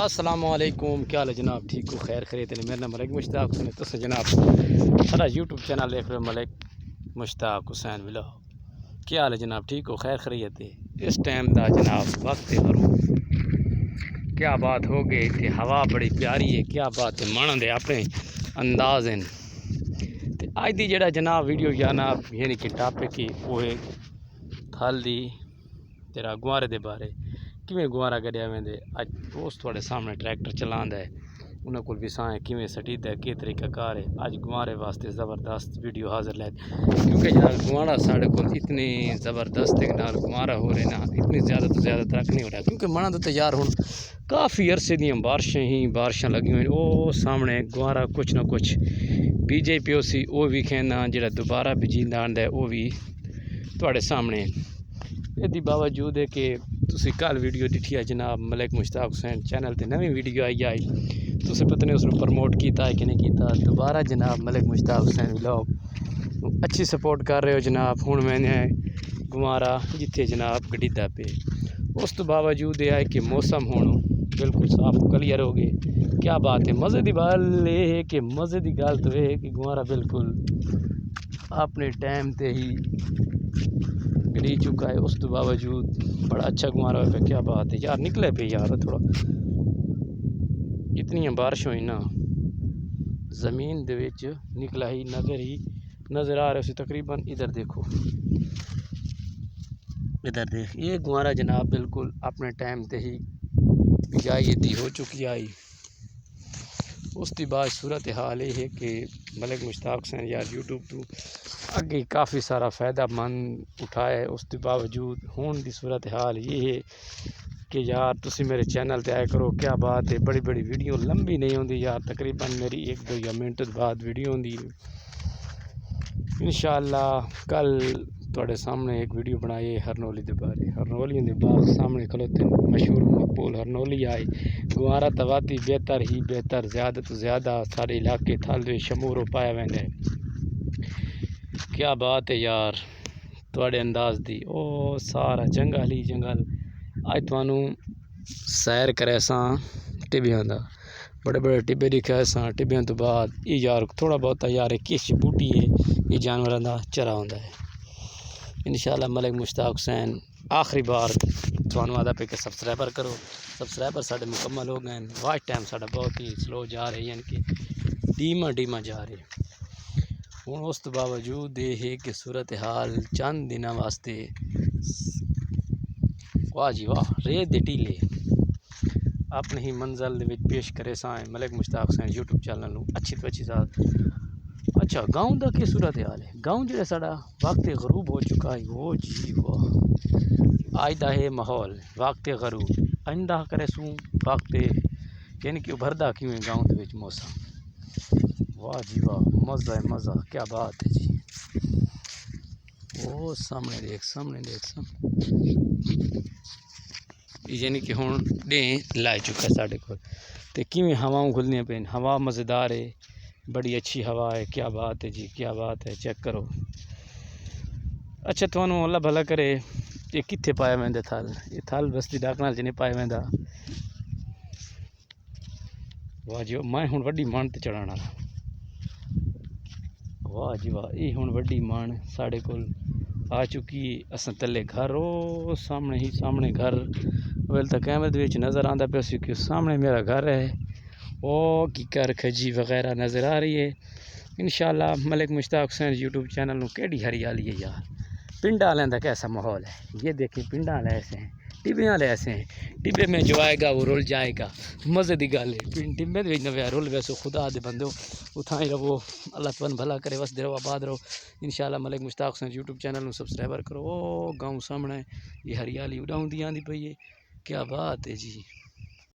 السلام علیکم، کیا حال ہے جناب؟ ٹھیک ہو؟ خیر خیریت ہے؟ میرا نام ملک مشتاق حسین ہے۔ تو جناب سارا یوٹیوب چینل دیکھ رہے ہو ملک مشتاق حسین ولاگ۔ کیا حال ہے جناب؟ ٹھیک ہو؟ خیر خیریت ہے؟ اس ٹائم دا جناب وقت غروب کیا بات ہو گئی تھی، ہوا بڑی پیاری ہے، کیا بات ہے، من دے اپنے انداز ہیں۔ تے اج دی جڑا جناب ویڈیو جناب یعنی کہ ٹاپک ہی وہ ہے تھل دی تیرا گوارے دے بارے کیویں گوارا گڈیا ویندے۔ اج اس تھوڑے سامنے ٹریکٹر چلاندا ہے، انہاں کول وسائیں کیویں سٹیدا ہے، کی طریقہ کار ہے۔ اج گوارے واسطے زبردست ویڈیو حاضر لے، کیونکہ یار گوارا ساڈے کول اتنی زبردست ہے نال گوارا ہو رہے نا، اتنی زیادہ تو زیادہ ترک نہیں ہو رہا، کیونکہ منا تو یار ہن کافی عرصے دیاں بارشاں لگی ہوئی، او سامنے گوارا کچھ نہ کچھ بیجے پیو سی او بھی کھینا جڑا دوبارہ بجیندا آندا ہے او بھی تواڈے سامنے۔ اس باوجود ہے کہ تسی کل ویڈیو ڈٹھی ہے جناب ملک مشتاق حسین چینل تے نویں ویڈیو آئی تسی پتہ نہیں اس نوں پروموٹ کیتا ہے کہ نہیں کیتا۔ دوبارہ جناب ملک مشتاق حسین ولاگ اچھی سپورٹ کر رہے ہو جناب۔ ہن میں نے گوارا جتھے جناب گڈیدا پہ، اس تو باوجود یہ ہے کہ موسم ہن بالکل صاف کلیئر ہو گئے، کیا بات ہے۔ مزے دی گل یہ ہے کہ مزے دی گل تو یہ ہے کہ گوارا بالکل اپنے ٹائم تے ہی گری چکا ہے، اس تو باوجود بڑا اچھا گوارا ہوا پہ، کیا بات ہے یار۔ نکلے پہ یار تھوڑا اتنی بارش ہوئی نا زمین دے وچ نکلا ہی نظر آ رہا سی تقریباً۔ ادھر دیکھو، ادھر دیکھ، یہ گوارا جناب بالکل اپنے ٹائم تے ہی بجائی دی ہو چکی آئی۔ اس دی بعد صورتحال یہ ہے کہ ملک مشتاق حسین یار یوٹیوب تو اگے کافی سارا فائدہ مند اٹھایا ہے، اس کے باوجود ہون دی صورتحال یہ ہے کہ یار تسی میرے چینل تے آئے کرو، کیا بات ہے۔ بڑی بڑی ویڈیو لمبی نہیں ہوندی یار، تقریباً میری 1-2 منٹ بعد ویڈیو ہوندی۔ انشاءاللہ کل تواڈے سامنے ایک ویڈیو بنائی ہے ہرنولی دے بارے، ہرنولی دے باغ سامنے کھلوتے مشہور مقبول ہرنولی آئی گوارا تواتی بہتر ہی بہتر، زیادہ تو زیادہ سارے علاقے تھل دے شمور ہو پایا ویندا ہے۔ کیا بات ہے یار تواڈے انداز دی، او سارا جنگل ہی جنگل۔ اج تانوں سیر کرے ساں ٹبیاں دا، بڑے بڑے ٹبے دکھائے ساں، ٹبیاں تو بعد یہ یار تھوڑا بہت یار کش بوٹی ہے، یہ جانوراں دا چرا ہوندا ہے۔ انشاءاللہ ملک مشتاق حسین آخری بار تانوں آدا پہ کہ سبسکرائبر کرو، سبسکرائبر ساڈے مکمل ہو گئے، واچ ٹائم ساڈا بہت ہی سلو جا رہے، یعنی کہ ڈیما جا رہے۔ ہوں اس تو باوجود یہ ہے کہ صورتحال چند دنوں واسطے واہ جی واہ ریت دے ٹیلے اپنے ہی منزل دے وچ پیش کرے سائیں ملک مشتاق حسین یوٹیوب چینل نوں اچھی تو اچھی ذات۔ اچھا گاؤں دا کی صورتحال ہے؟ گاؤں جڑا ساڈا وقت غروب ہو چکا ہے، وہ جی واہ آج دا ہے ماحول وقت غروب آئندہ کرے سوں وقت یعنی کہ ابھردا کیوں ہے گاؤں دے وچ موسم۔ واہ جی واہ مزہ ہے مزہ، کیا بات ہے جی۔ وہ سامنے دیکھ یعنی کہ ہن ڈیں لائے چکا ہے ساڈے کول تے کیویں ہواؤں کھلدیاں پئیں، ہوا مزیدار ہے، بڑی اچھی ہوا ہے، کیا بات ہے جی کیا بات ہے، چیک کرو۔ اچھا تھانوں اللہ بھلا کرے، یہ کتھے پایا ویندا تھل؟ یہ تھل بستی ڈاکنال وچ نہیں پایا ویندا۔ واہ جی میں ہن وڈی مان تے چڑھان والا، واہ جی واہ یہ ہن وڈی مان ساڈے کول آ چکی۔ اساں تلے گھر او سامنے گھر ویل تک کیمرے دے وچ نظر آندا پیا سی کہ سامنے میرا گھر ہے، او کی کر کھجی وغیرہ نظر آ رہی ہے۔ انشاءاللہ ملک مشتاق حسین یوٹیوب چینل نوں کیڑی ہریالی ہے یار۔ پنڈا والے دا کیسا ماحول ہے، یہ دیکھیں پنڈا والے ایسے ہیں، ٹبے والے ایسے ہیں، ٹبے میں جو آئے گا وہ رول جائے گا، مزے دی گل ہے۔ ٹبے دے وچ نہ رول ویسو خدا دے بندو اتھاں ہی رہو، اللہ تمہیں بھلا کرے، وسدے رہو آباد رہو۔ انشاءاللہ ملک مشتاق حسین یوٹیوب چینل نوں سبسکرائبر کرو۔ او گاؤں سامنے یہ ہریالی اڈاؤندی آندی پئی ہے، کیا بات ہے جی۔